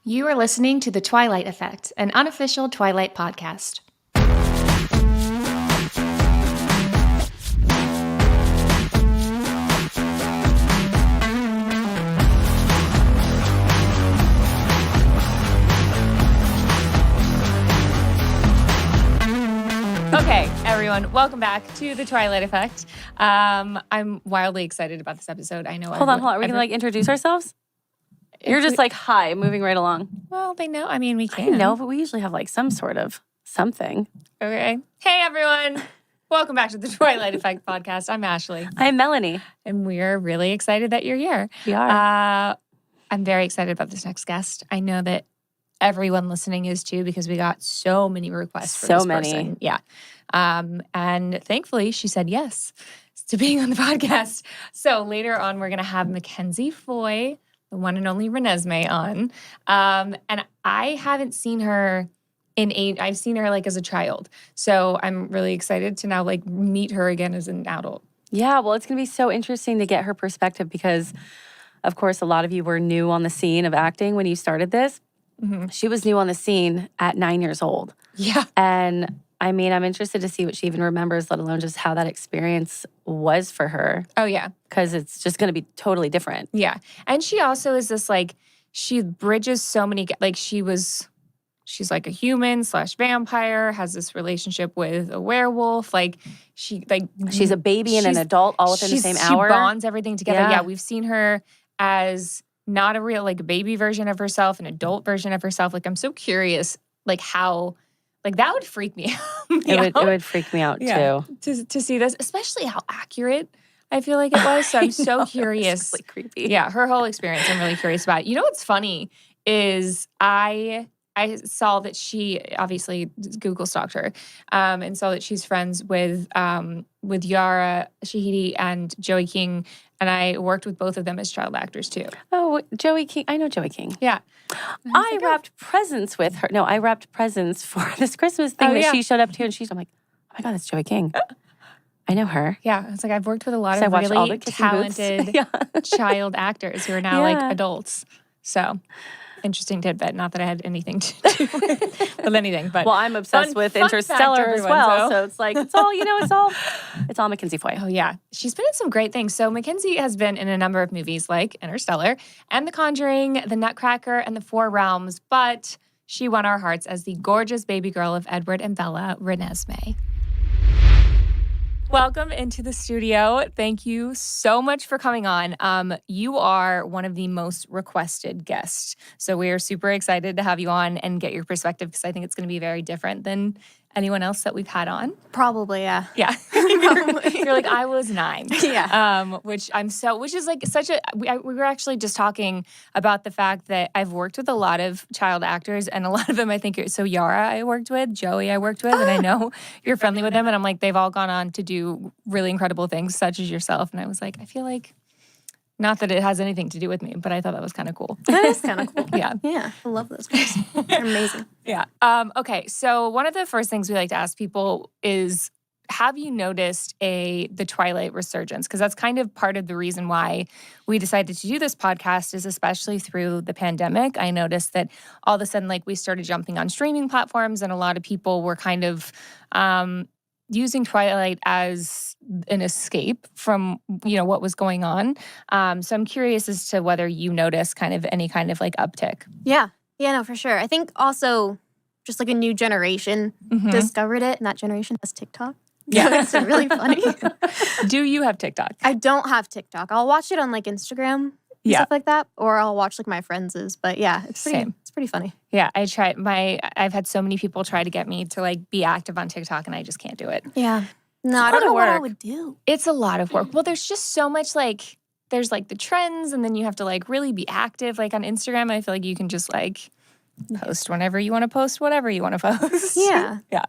You are listening to The Twilight Effect, an unofficial Twilight podcast. Okay, everyone, welcome back to The Twilight Effect. I'm wildly excited about this episode. I know. Hold on. Are we going to introduce ourselves? You're just hi, moving right along. Well, they know. I mean, we can. I know, but we usually have some sort of something. Okay. Hey, everyone. Welcome back to the Twilight Effect podcast. I'm Ashley. I'm Melanie. And we're really excited that you're here. We are. I'm very excited about this next guest. I know that everyone listening is too, because we got so many requests for this person. Yeah. And thankfully, she said yes to being on the podcast. So later on, we're going to have Mackenzie Foy, the one and only Renesmee, on. And I haven't seen her in I've seen her as a child. So I'm really excited to now meet her again as an adult. Yeah, well, it's going to be so interesting to get her perspective because, of course, a lot of you were new on the scene of acting when you started this. Mm-hmm. She was new on the scene at 9 years old. Yeah. And I mean, I'm interested to see what she even remembers, let alone just how that experience was for her. Oh, yeah. Because it's just going to be totally different. Yeah. And she also is this she bridges so many, she's like a human / vampire, has this relationship with a werewolf. She's a baby and an adult all within the same hour. She bonds everything together. Yeah. Yeah, we've seen her as not a real baby version of herself, an adult version of herself. I'm so curious how that would freak me out. It would freak me out too. To see this, especially how accurate I feel like it was. So I'm so curious. It's really creepy. Yeah, her whole experience I'm really curious about. You know what's funny is I saw that she obviously Google stalked her and saw that she's friends with Yara Shahidi and Joey King, and I worked with both of them as child actors too. Oh, Joey King. I know Joey King. Yeah. I wrapped presents with her. No, I wrapped presents for this Christmas thing that she showed up to, and I'm like, oh my God, that's Joey King. I know her. Yeah. It's I've worked with a lot of really talented child actors who are now adults. So interesting tidbit. Not that I had anything to do with anything, but well, I'm obsessed with Interstellar as well. So it's it's all it's all Mackenzie Foy. Oh yeah, she's been in some great things. So Mackenzie has been in a number of movies like Interstellar and The Conjuring, The Nutcracker, and The Four Realms. But she won our hearts as the gorgeous baby girl of Edward and Bella, Renesmee. Welcome into the studio. Thank you so much for coming on. You are one of the most requested guests. So we are super excited to have you on and get your perspective because I think it's going to be very different than anyone else that we've had on. Probably, yeah. Yeah. You're I was 9. Yeah. Which is such a, we were actually just talking about the fact that I've worked with a lot of child actors and a lot of them I think, so Yara I worked with, Joey I worked with, and I know you're friendly with them. And I'm they've all gone on to do really incredible things such as yourself. And I was I feel not that it has anything to do with me, but I thought that was kind of cool. That is kind of cool. Yeah. Yeah. I love those guys. They're amazing. Yeah. Okay. So one of the first things we like to ask people is, have you noticed the Twilight resurgence? Because that's kind of part of the reason why we decided to do this podcast is especially through the pandemic. I noticed that all of a sudden, we started jumping on streaming platforms and a lot of people were kind of using Twilight as an escape from, what was going on. So I'm curious as to whether you notice any kind of uptick. Yeah. Yeah, no, for sure. I think also just a new generation discovered it, and that generation has TikTok. Yeah. It's really funny. Do you have TikTok? I don't have TikTok. I'll watch it on Instagram and stuff like that, or I'll watch my friends'. But yeah, it's pretty funny. Yeah, I've had so many people try to get me to be active on TikTok and I just can't do it. Yeah. No, I don't know what I would do. It's a lot of work. Well, there's just so much there's the trends and then you have to really be active. On Instagram, I feel you can just post whenever you want to post, whatever you want to post. Yeah. Yeah.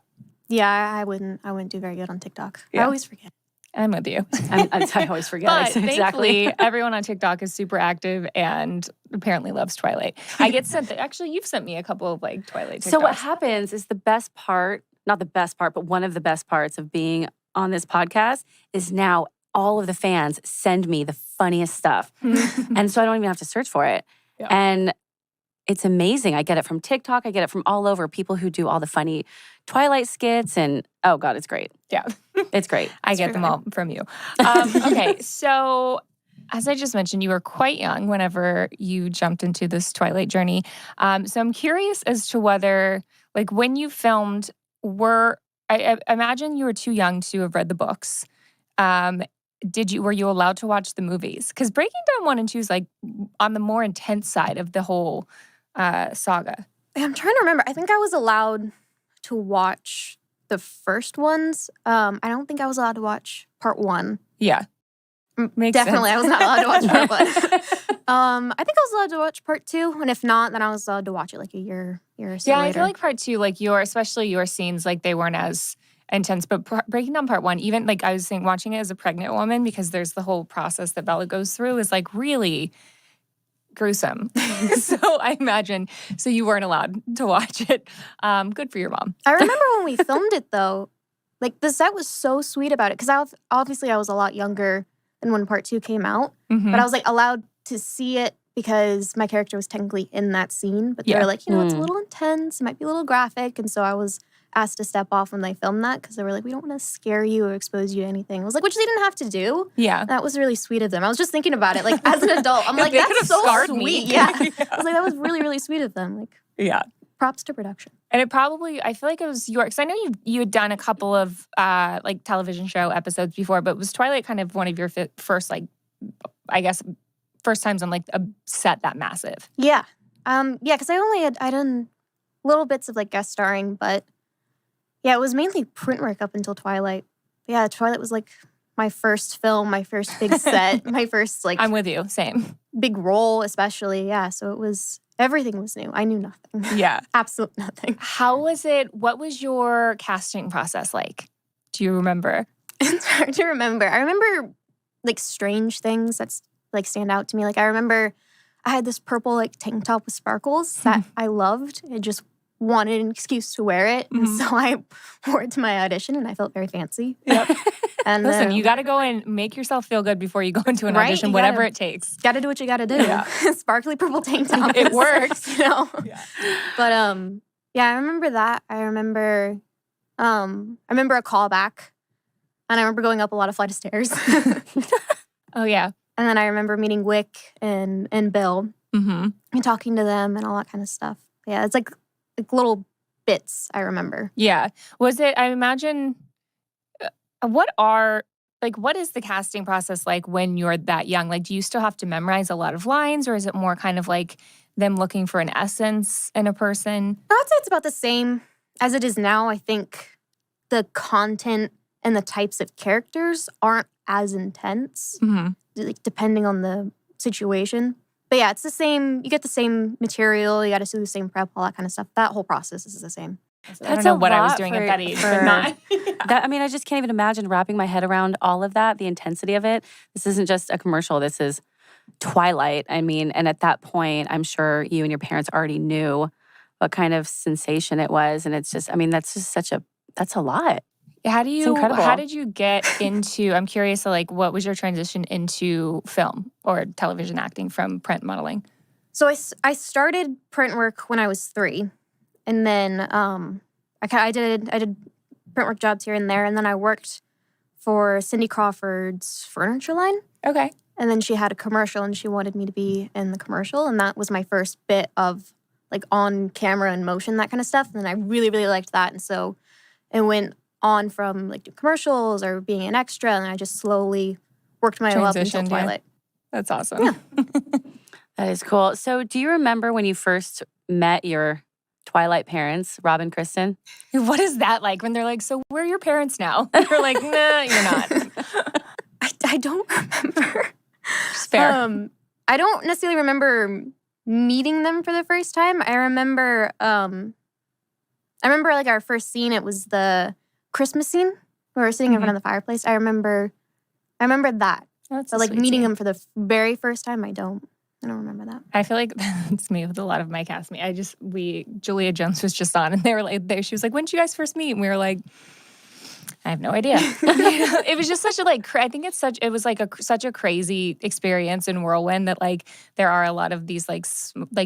Yeah, I wouldn't do very good on TikTok. Yeah. I always forget. I'm with you. I always forget. But exactly. Thankfully, everyone on TikTok is super active and apparently loves Twilight. I get sent, actually, you've sent me a couple of Twilight TikToks. So what happens is the best part, not the best part, but one of the best parts of being on this podcast is now all of the fans send me the funniest stuff. And so I don't even have to search for it. Yeah. And it's amazing. I get it from TikTok. I get it from all over. People who do all the funny Twilight skits and, oh God, it's great. Yeah. It's great. I get them all from you. Okay, so as I just mentioned, you were quite young whenever you jumped into this Twilight journey. So I'm curious as to whether, like, when you filmed, I imagine you were too young to have read the books. Were you allowed to watch the movies? Because Breaking Dawn 1 and 2 is like on the more intense side of the whole saga. I'm trying to remember. I think I was allowed to watch the first ones. I don't think I was allowed to watch part 1. Yeah. Makes Definitely, sense. I was not allowed to watch part 1. I think I was allowed to watch part 2, and if not, then I was allowed to watch it like a year or so Yeah, later. I feel like part 2, like especially your scenes, like they weren't as intense. But Breaking Down part 1, even like I was saying, watching it as a pregnant woman, because there's the whole process that Bella goes through, is like really gruesome. So I imagine, so you weren't allowed to watch it. Good for your mom. I remember when we filmed it though, like the set was so sweet about it because I was a lot younger than when part 2 came out, but I was like allowed to see it because my character was technically in that scene. But they were like, it's a little intense, it might be a little graphic, and so I was asked to step off when they filmed that because they were like, we don't want to scare you or expose you to anything. I was like, which they didn't have to do. Yeah. That was really sweet of them. I was just thinking about it, like as an adult. I'm like, They that's so scarred sweet. me. Yeah. I was like, that was really, really sweet of them. Like, Yeah. props to production. And it probably, I feel like it was because I know you had done a couple of like television show episodes before, but was Twilight kind of one of your first, like, I guess, first times on like a set that massive? Yeah. Because I done little bits of like guest starring, but yeah, it was mainly print work up until Twilight. But yeah, Twilight was like my first film, my first big set, my first like I'm with you, same. big role, especially. Yeah, so everything was new. I knew nothing. Yeah. Absolute nothing. How was it? What was your casting process like? Do you remember? It's hard to remember. I remember like strange things that's like stand out to me. Like I remember I had this purple like tank top with sparkles that I loved. I just wanted an excuse to wear it. And so I wore it to my audition and I felt very fancy. Yep. And Listen, you got to go and make yourself feel good before you go into an audition, You whatever it takes. Gotta do what you gotta do. Yeah. Sparkly purple tank top. It works. You know? Yeah. But yeah, I remember that. I remember a callback. And I remember going up a lot of flight of stairs. Oh, yeah. And then I remember meeting Wick and Bill Mm-hmm. and talking to them and all that kind of stuff. Yeah, it's like little bits I remember. Yeah. Was it, I imagine, what is the casting process like when you're that young? Like, do you still have to memorize a lot of lines, or is it more kind of like them looking for an essence in a person? I would say it's about the same as it is now. I think the content and the types of characters aren't as intense, like, depending on the situation. But yeah, it's the same. You get the same material. You got to do the same prep, all that kind of stuff. That whole process is the same. I don't know what I was doing at that age, but not. I just can't even imagine wrapping my head around all of that, the intensity of it. This isn't just a commercial. This is Twilight. I mean, and at that point, I'm sure you and your parents already knew what kind of sensation it was. And it's just, I mean, that's a lot. It's incredible. How did you get into, I'm curious, like, what was your transition into film or television acting from print modeling? So I started print work when I was 3. And then I did print work jobs here and there. And then I worked for Cindy Crawford's furniture line. Okay. And then she had a commercial and she wanted me to be in the commercial. And that was my first bit of like on camera and motion, that kind of stuff. And I really, really liked that. And so it went on from like doing commercials or being an extra. And I just slowly worked my way up until Twilight. That's awesome. Yeah. That is cool. So do you remember when you first met your Twilight parents, Rob and Kristen? What is that like when they're like, so where are your parents now? You're like, nah, you're not. I don't remember. It's fair. I don't necessarily remember meeting them for the first time. I remember like our first scene, it was the Christmas scene. We were sitting in front of the fireplace. I remember that. That's but like meeting them for the very first time, I don't remember that. I feel like that's me with a lot of my castmates. Julia Jones was just on, and they were like, she was like, when did you guys first meet? And we were like, I have no idea. It was just such a I think it was like such a crazy experience and whirlwind that like there are a lot of these like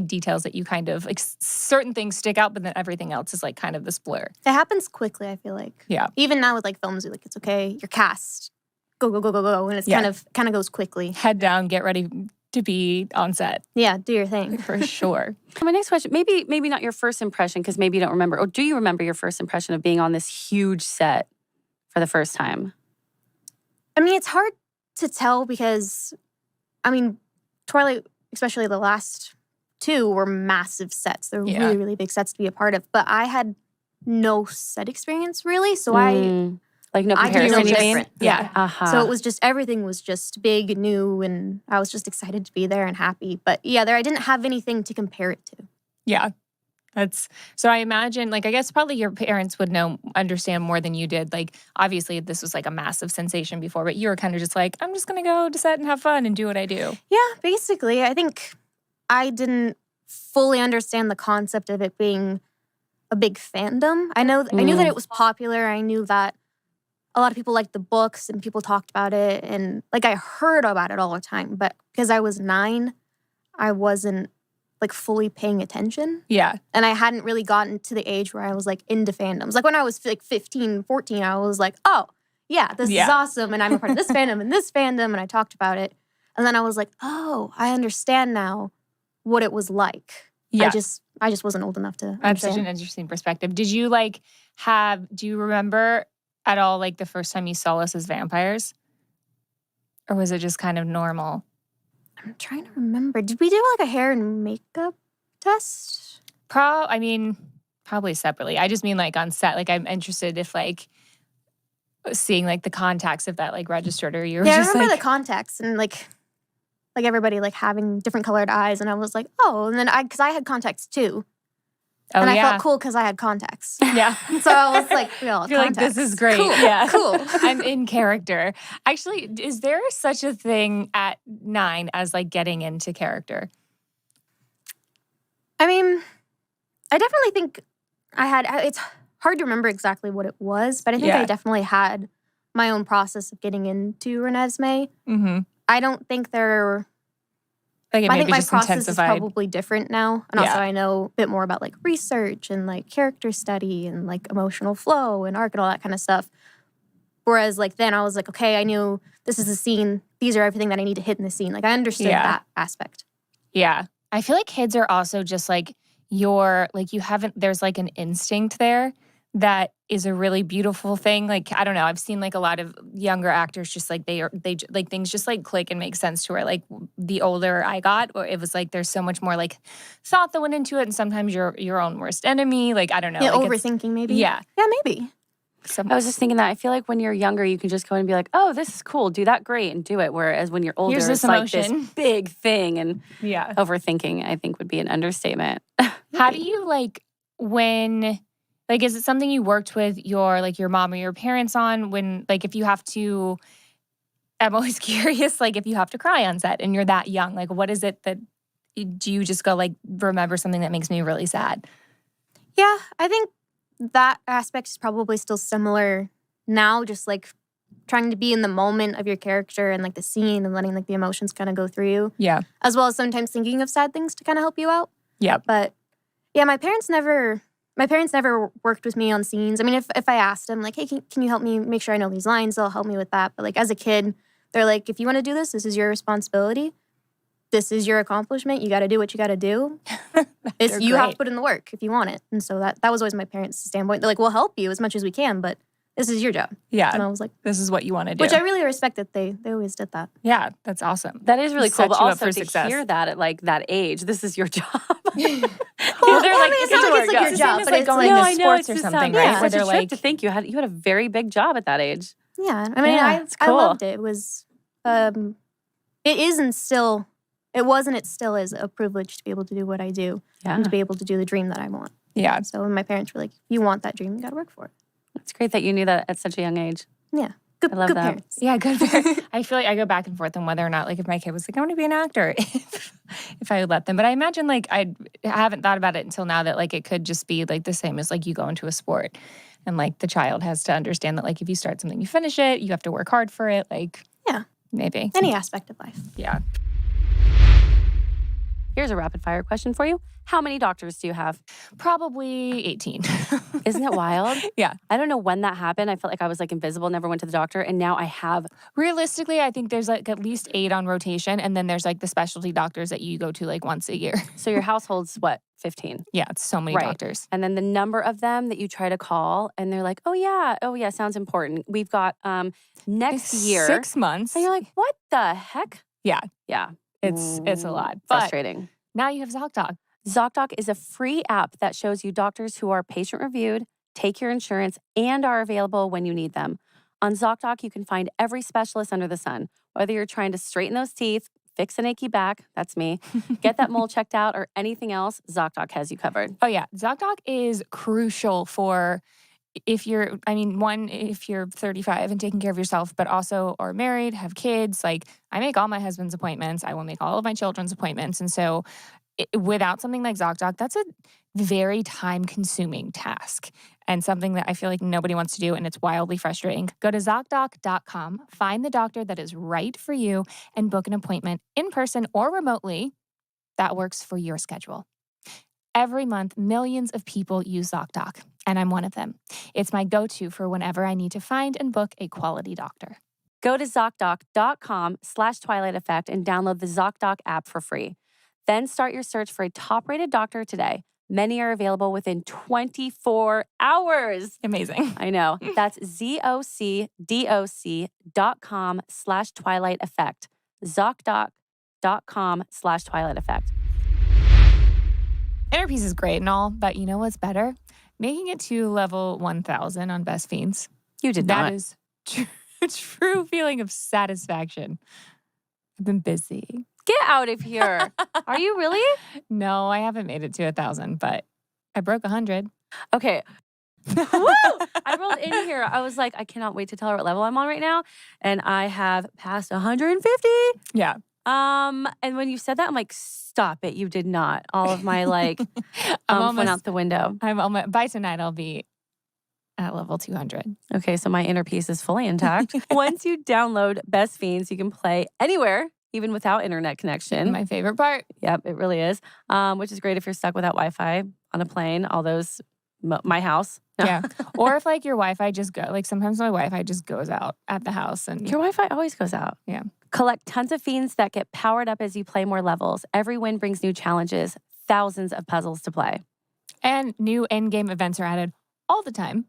details that you kind of like certain things stick out, but then everything else is like kind of this blur. It happens quickly, I feel like. Yeah. Even now with like films, you're like, it's okay, you're cast. Go, go, go, go, go. And it's kind of goes quickly. Head down, get ready to be on set. Yeah, do your thing. For sure. My next question, maybe not your first impression, because maybe you don't remember, or do you remember your first impression of being on this huge set for the first time? I mean, it's hard to tell because, I mean, Twilight, especially the last two, were massive sets. They're really, really big sets to be a part of. But I had no set experience, really. So like no comparison, you mean? Yeah. Uh-huh. So it was just, everything was just big, new, and I was just excited to be there and happy. But yeah, I didn't have anything to compare it to. Yeah. So I imagine, like, I guess probably your parents would understand more than you did. Like, obviously this was like a massive sensation before, but you were kind of just like, I'm just going to go to set and have fun and do what I do. Yeah, basically. I think I didn't fully understand the concept of it being a big fandom. I knew that it was popular. I knew that a lot of people liked the books and people talked about it. And like I heard about it all the time. But because I was 9, I wasn't like fully paying attention. Yeah. And I hadn't really gotten to the age where I was like into fandoms. Like when I was like 15, 14, I was like, oh, yeah, this is awesome. And I'm a part of this fandom and this fandom. And I talked about it. And then I was like, oh, I understand now what it was like. Yeah. I just wasn't old enough to That's understand. such an interesting perspective. Did you do you remember at all like the first time you saw us as vampires? Or was it just kind of normal? I'm trying to remember. Did we do like a hair and makeup test? Probably separately. I just mean like on set. Like I'm interested if like seeing like the contacts of that like registered or you were just I remember like, the contacts and like everybody like having different colored eyes, and I was like, oh, and then because I had contacts too. Oh, and I yeah. felt cool because I had contacts. Yeah. So I was like, we all have I feel like contacts. this is great. Cool. Yeah. Cool. I'm in character. Actually, is there such a thing at 9 as like getting into character? I mean, I definitely think it's hard to remember exactly what it was, but I think I definitely had my own process of getting into Renesmee. Mm-hmm. I don't think I think my just process intensified. is probably different now. And also I know a bit more about like research and like character study and like emotional flow and arc and all that kind of stuff. Whereas like then I was like, okay, I knew this is the scene. These are everything that I need to hit in the scene. Like I understood that aspect. Yeah. I feel like kids are also just like there's like an instinct there that is a really beautiful thing. Like, I don't know, I've seen like a lot of younger actors just like they like things just like click and make sense to her. Like the older I got, or it was like there's so much more like thought that went into it, and sometimes you're your own worst enemy. Like, I don't know. Yeah, like overthinking maybe. Yeah. Yeah, maybe. I was just thinking that. I feel like when you're younger, you can just go and be like, oh, this is cool. Do that, great, and do it. Whereas when you're older, Here's this it's like emotion. this big thing. And Yeah. overthinking, I think, would be an understatement. How do you is it something you worked with your mom or your parents on when, like, if you have to, I'm always curious, like, if you have to cry on set and you're that young, like, what is it that, do you just go, like, remember something that makes me really sad? Yeah, I think that aspect is probably still similar now, just, like, trying to be in the moment of your character and, like, the scene and letting, like, the emotions kind of go through you. Yeah. As well as sometimes thinking of sad things to kind of help you out. Yeah. But, yeah, my parents never worked with me on scenes. I mean, if I asked them, like, hey, can you help me make sure I know these lines? They'll help me with that. But, like, as a kid, they're like, if you want to do this is your responsibility. This is your accomplishment. You got to do what you got to do. You have to put in the work if you want it. And so that was always my parents' standpoint. They're like, we'll help you as much as we can, but this is your job. Yeah. And I was like, this is what you want to do. Which I really respect that they always did that. Yeah, that's awesome. That is really cool. Set But you up also for to success. hear that at like that age, this is your job. Well, they're like, it's not like it's like your job, but like it's going like, to sports or something, right? Yeah, Where such they're a trip like, to think you had a very big job at that age. Yeah. I mean, Yeah, it's I cool. loved it. It was, it is and still, it was and it still is a privilege to be able to do what I do and to be able to do the dream that I want. yeah. So when my parents were like, if you want that dream, you got to work for it. It's great that you knew that at such a young age. Yeah. Good, I love good that. parents. Yeah, good. I feel like I go back and forth on whether or not, like, if my kid was like, I want to be an actor, if I would let them. But I imagine, like, I haven't thought about it until now that, like, it could just be, like, the same as, like, you go into a sport And like the child has to understand that like if you start something, you finish it, you have to work hard for it. Like, Yeah. maybe. Any aspect of life. Yeah. Here's a rapid fire question for you. How many doctors do you have? Probably 18. Isn't it wild? Yeah. I don't know when that happened. I felt like I was like invisible, never went to the doctor. And now I have. Realistically, I think there's like at least 8 on rotation. And then there's like the specialty doctors that you go to like once a year. So your household's what, 15? Yeah, it's so many Right. doctors. And then the number of them that you try to call and they're like, oh yeah, sounds important. We've got next year. 6 months. And you're like, what the heck? Yeah. Yeah. It's a lot. But Frustrating. now you have ZocDoc. ZocDoc is a free app that shows you doctors who are patient reviewed, take your insurance, and are available when you need them. On ZocDoc, you can find every specialist under the sun, whether you're trying to straighten those teeth, fix an achy back, that's me, get that mole checked out, or anything else, ZocDoc has you covered. Oh, yeah. ZocDoc is crucial for if you're 35 and taking care of yourself, but also are married, have kids. Like, I make all my husband's appointments. I will make all of my children's appointments. And so without something like ZocDoc, that's a very time-consuming task and something that I feel like nobody wants to do, and it's wildly frustrating. Go to ZocDoc.com, find the doctor that is right for you, and book an appointment in person or remotely that works for your schedule. Every month, millions of people use ZocDoc, and I'm one of them. It's my go-to for whenever I need to find and book a quality doctor. Go to ZocDoc.com/Twilight Effect and download the ZocDoc app for free. Then start your search for a top-rated doctor today. Many are available within 24 hours. Amazing. I know. That's ZocDoc.com/Twilight Effect. ZocDoc.com/Twilight Effect. Inner Peace is great and all, but you know what's better? Making it to level 1000 on Best Fiends. You did not. That is a true feeling of satisfaction. I've been busy. Get out of here. Are you really? No, I haven't made it to 1,000, but I broke 100. Okay. Woo! I rolled in here. I was like, I cannot wait to tell her what level I'm on right now. And I have passed 150. Yeah. And when you said that, I'm like, stop it. You did not. All of my like went out the window. By tonight, I'll be at level 200. Okay, so my inner peace is fully intact. Once you download Best Fiends, you can play anywhere, even without internet connection. My favorite part. Yep, it really is. Which is great if you're stuck without Wi-Fi on a plane. All those, my house. Yeah. Or if like your Wi-Fi just sometimes my Wi-Fi just goes out at the house. And your Wi-Fi always goes out. Yeah. Collect tons of fiends that get powered up as you play more levels. Every win brings new challenges, thousands of puzzles to play. And new end-game events are added all the time,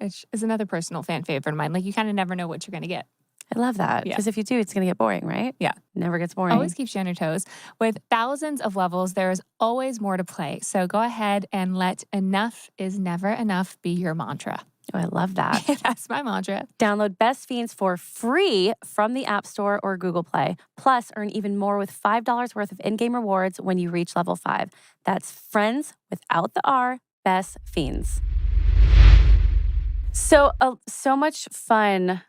which is another personal fan favorite of mine. Like, you kind of never know what you're going to get. I love that. Because if you do, it's going to get boring, right? Yeah. Never gets boring. Always keeps you on your toes. With thousands of levels, there is always more to play. So go ahead and let enough is never enough be your mantra. Oh, I love that. That's my mantra. Download Best Fiends for free from the App Store or Google Play. Plus, earn even more with $5 worth of in-game rewards when you reach level 5. That's friends without the R, Best Fiends. So much fun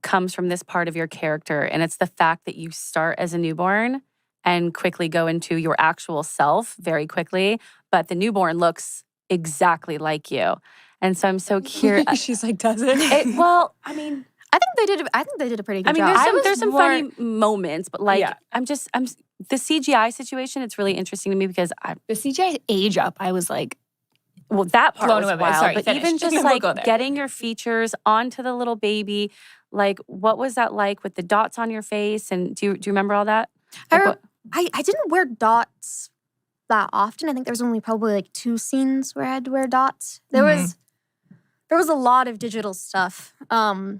comes from this part of your character, and it's the fact that you start as a newborn and quickly go into your actual self very quickly, but the newborn looks exactly like you. And so I'm so curious. She's like, does it? Well, I mean, I think they did a pretty good job. there's some funny moments, but like, I'm the CGI situation. It's really interesting to me because the CGI age up, I was like, well, that part blown was away. wild. Sorry, but finish. even just We'll like go there. getting your features onto the little baby, like what was that like with the dots on your face? And do you remember all that? Like, I didn't wear dots that often. I think there was only probably like 2 scenes where I had to wear dots. There was a lot of digital stuff. I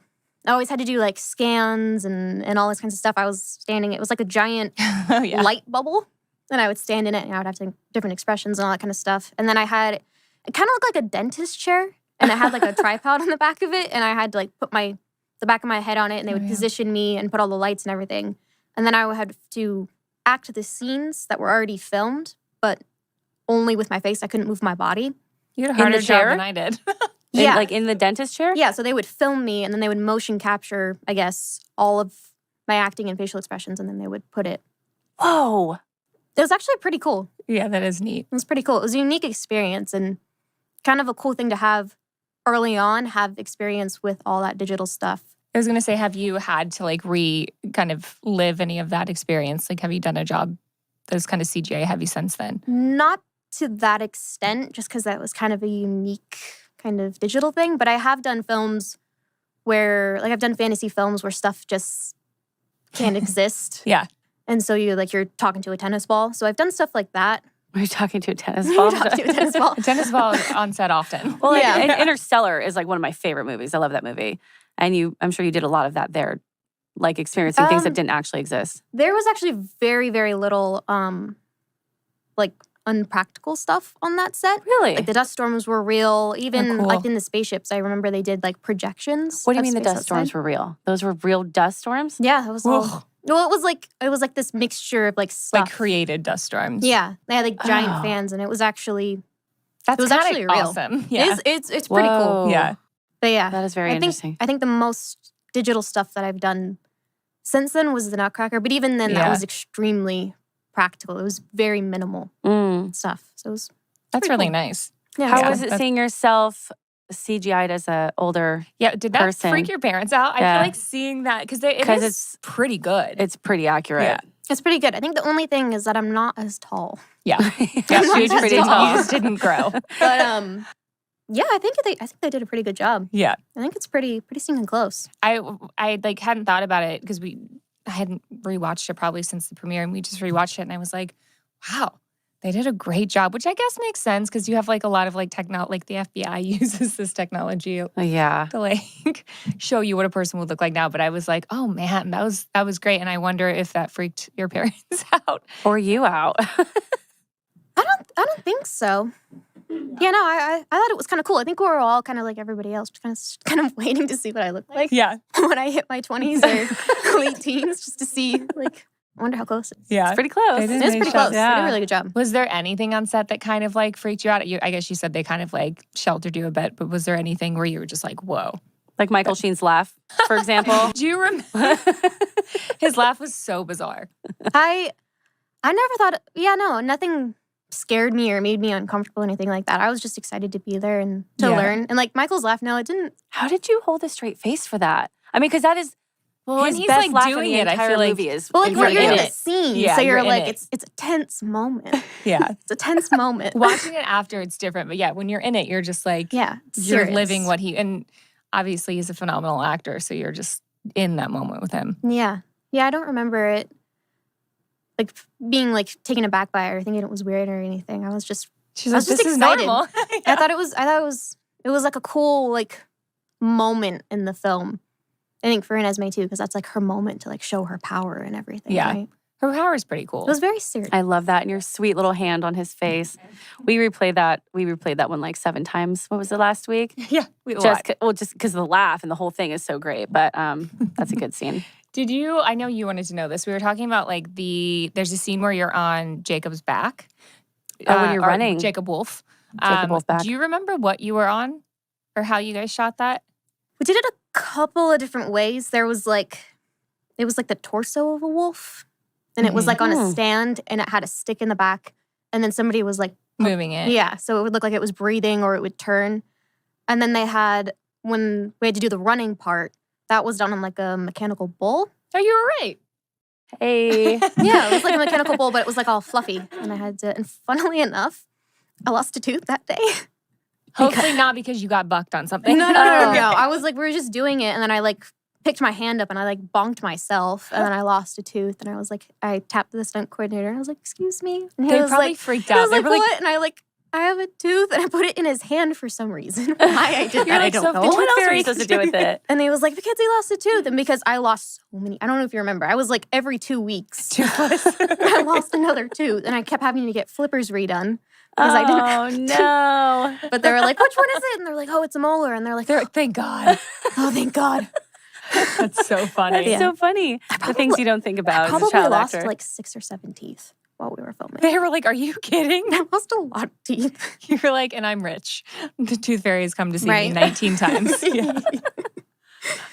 always had to do like scans and all this kinds of stuff. I was standing, it was like a giant light bubble. And I would stand in it and I would have to different expressions and all that kind of stuff. And then it kind of looked like a dentist chair. And it had like a tripod on the back of it. And I had to like put the back of my head on it and they would position me and put all the lights and everything. And then I would have to act the scenes that were already filmed, but only with my face. I couldn't move my body. You had a harder job than I did. Yeah. Like in the dentist chair? Yeah, so they would film me and then they would motion capture, I guess, all of my acting and facial expressions and then they would put it. Whoa. It was actually pretty cool. Yeah, that is neat. It was pretty cool. It was a unique experience and kind of a cool thing to have early on have experience with all that digital stuff. I was going to say, have you had to like kind of live any of that experience? Like, have you done a job that was kind of CGI heavy since then? Not to that extent, just because that was kind of a unique kind of digital thing. But I have done films where, like, I've done fantasy films where stuff just can't exist. Yeah. And so you're talking to a tennis ball. So I've done stuff like that. Are you talking to a tennis ball? Talking to a tennis ball. Tennis ball is on set often. Well, Yeah. and Interstellar is like one of my favorite movies. I love that movie. And I'm sure you did a lot of that there, like experiencing things that didn't actually exist. There was actually very, very little like unpractical stuff on that set. Really? Like the dust storms were real. Even cool. like in the spaceships, I remember they did like projections. What do you of mean the space dust storms outside. were real? Those were real dust storms? Yeah, that was all. Ugh. Well, it was like this mixture of like stuff. Like created dust storms. Yeah, they had like giant Oh. fans, and it was actually That's It was kinda actually real. awesome. Yeah. it's pretty cool. Whoa. Yeah. But yeah, That is very interesting. I think the most digital stuff that I've done since then was the Nutcracker. But even then, Yeah. that was extremely practical. It was very minimal stuff. So it was That's pretty really cool. nice. yeah. How Yeah. was it seeing yourself CGI'd as an older? Yeah. Did that Person. freak your parents out? I Yeah. feel like seeing that because it 'Cause is it's- pretty good. It's pretty accurate. Yeah. It's pretty good. I think the only thing is that I'm not as tall. Yeah. Yeah, I'm she's not pretty as tall. You just didn't grow. But yeah, I think they did a pretty good job. Yeah. I think it's pretty stinking close. I like hadn't thought about it because I hadn't rewatched it probably since the premiere, and we just rewatched it, and I was like, wow, they did a great job, which I guess makes sense because you have like a lot of like like the FBI uses this technology Yeah. to like show you what a person would look like now. But I was like, oh man, that was great, and I wonder if that freaked your parents out. Or you out. I don't think so. Yeah, no, I thought it was kind of cool. I think we were all kind of like everybody else, just kind of waiting to see what I look like Yeah, when I hit my 20s or late teens, just to see like. I wonder how close it is. yeah. It's pretty close. They did It is nice pretty job. close. They did a really good job. Was there anything on set that kind of like freaked you out? I guess you said they kind of like sheltered you a bit, but was there anything where you were just like, whoa? Like Michael Sheen's laugh, for example. Do you remember? His laugh was so bizarre. I never thought. Yeah, no, nothing scared me or made me uncomfortable or anything like that. I was just excited to be there and to Yeah. learn. And like Michael's laugh, no, it didn't. How did you hold a straight face for that? I mean, because that is Well, his when he's best like laugh in doing the it, I entire feel like movie is Well, like when when you're in in the it. scene, Yeah, so you're you're in like, it. it's a tense moment. yeah. It's a tense moment. Watching it after, it's different. But yeah, when you're in it, you're just like, Yeah, it's you're serious. living what he, and obviously he's a phenomenal actor. So you're just in that moment with him. Yeah, I don't remember it like being like taken aback by it or thinking it was weird or anything. I was just She's I like, was just this is excited. normal. I thought it was like a cool like moment in the film. I think for Inesme too, because that's like her moment to like show her power and everything. Yeah. Right? Her power is pretty cool. It was very serious. I love that. And your sweet little hand on his face. We replayed that one like 7 times. What was it last week? yeah. We just, Just because the laugh and the whole thing is so great. But that's a good scene. Did you, I know you wanted to know this. We were talking about like there's a scene where you're on Jacob's back. Oh, when you're or running. Jacob Wolf. Jacob Wolf back. Do you remember what you were on or how you guys shot that? We did it a couple of different ways. It was like the torso of a wolf, and it was like on a Mhm. stand, and it had a stick in the back, and then somebody was like, Moving it. yeah, so it would look like it was breathing or it would turn, and then when we had to do the running part, that was done on like a mechanical bull. Oh, you were right. Hey. Yeah, it was like a mechanical bull, but it was like all fluffy, and I had to. And funnily enough, I lost a tooth that day. Hopefully not because you got bucked on something. No. Oh. I was like, we were just doing it, and then I like picked my hand up and I like bonked myself, and then I lost a tooth, and I was like, I tapped the stunt coordinator, and I was like, excuse me, and he They was probably like, freaked he out. was They like, were like, what? And I have a tooth, and I put it in his hand for some reason. Why I did You're that, I like, don't so know. the What else are Fairy- you supposed to do with it? And he was like, because he lost a tooth, and because I lost so many. I don't know if you remember. I was like every 2 weeks. toothless. I lost another tooth, and I kept having to get flippers redone. Because I didn't have Oh, to. no. But they were like, which one is it? And they're like, oh, it's a molar. And they're like, They're like, thank God. oh, thank God. That's so funny. That's so funny. The things you don't think about as a Probably child lost actor. like 6 or 7 teeth while we were filming. They were like, are you kidding? I lost a lot of teeth. You're like, and I'm rich. The tooth fairies come to see Right. me 19 times. Yeah.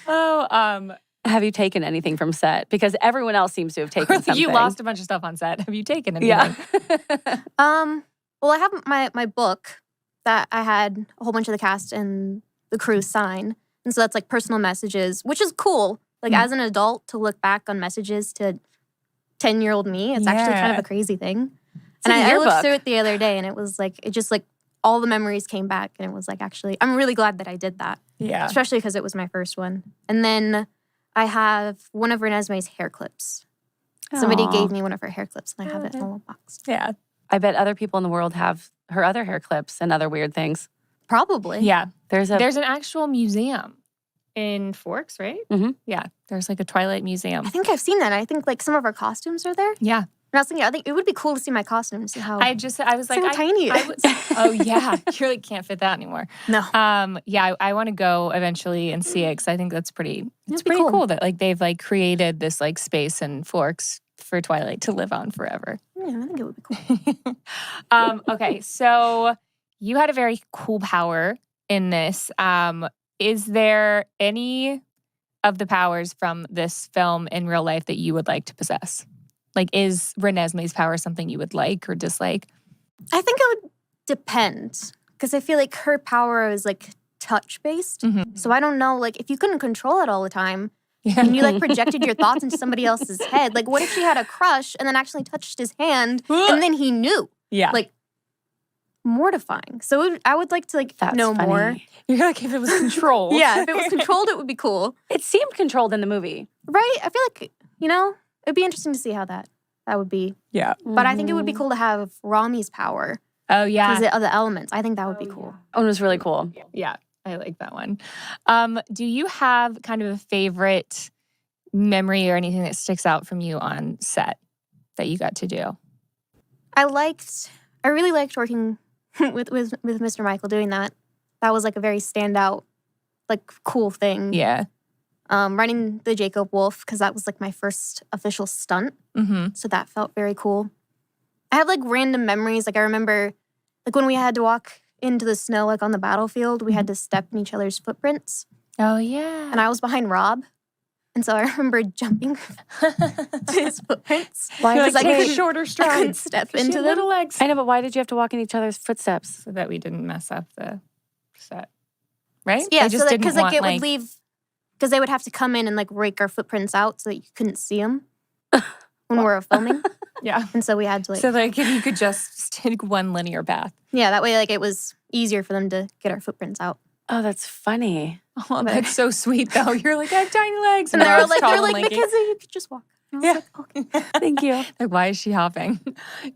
Oh, Have you taken anything from set? Because everyone else seems to have taken something. you lost a bunch of stuff on set. Have you taken anything? Yeah. Well, I have my book that I had a whole bunch of the cast and the crew sign. And so that's like personal messages, which is cool. Like as an adult to look back on messages to 10-year-old me, it's actually kind of a crazy thing. It's like a I looked yearbook. through it the other day and it was like, it just like all the memories came back and it was like, actually, I'm really glad that I did that. Yeah. Especially because it was my first one. And then I have one of Renesmee's hair clips. Somebody gave me one of her hair clips and I have it in a little box. Yeah. I bet other people in the world have her other hair clips and other weird things. Probably. Yeah. There's an actual museum in Forks, right? Mm-hmm. Yeah. There's like a Twilight museum. I think I've seen that. I think like some of our costumes are there. Yeah. And I was thinking, I think it would be cool to see my costume, see how I was like, how tiny it is. oh yeah, you really can't fit that anymore. No. Yeah, I want to go eventually and see it because I think that's pretty. It's That'd be pretty cool. cool that like they've like created this like space in Forks for Twilight to live on forever. Yeah, I think it would be cool. Okay, so you had a very cool power in this. Is there any of the powers from this film in real life that you would like to possess? Like, is Renesmee's power something you would like or dislike? I think it would depend because I feel like her power is like touch based. Mm-hmm. So I don't know, like if you couldn't control it all the time Yeah. and you like projected your thoughts into somebody else's head, like what if she had a crush and then actually touched his hand and then he knew? Yeah. Like mortifying. So I would like to like That's know funny. more. You're like, if it was controlled. Yeah, if it was controlled, it would be cool. It seemed controlled in the movie. Right? I feel like, it'd be interesting to see how that would be. Yeah. But I think it would be cool to have Rami's power Oh, yeah. because of the elements. I think that would be cool. That one was really cool. Yeah, I like that one. Do you have kind of a favorite memory or anything that sticks out from you on set that you got to do? I really liked working with Mr. Michael doing that. That was like a very standout, like cool thing. Yeah. Running the Jacob Wolf because that was like my first official stunt. Mm-hmm. So that felt very cool. I have like random memories. Like I remember like when we had to walk into the snow like on the battlefield, we had to step in each other's footprints. Oh, yeah. And I was behind Rob. And so I remember jumping to his footprints. Why? You're Because like, I take couldn't- shorter I couldn't strides. step She into had them. little legs. I know, but why did you have to walk in each other's footsteps? So that we didn't mess up the set. Right? Yeah, They just so didn't because want, it would leave, because they would have to come in and like rake our footprints out so that you couldn't see them when we were filming. Yeah. And so we had to like, So like if you could just take one linear path. yeah, that way like it was easier for them to get our footprints out. Oh, that's funny. Oh, that's so sweet though. You're like, I have tiny legs. And they're Rob's like, tall they're and like, lanky. Mackenzie, you could just walk. And I was like, okay. Thank you. Like, why is she hopping?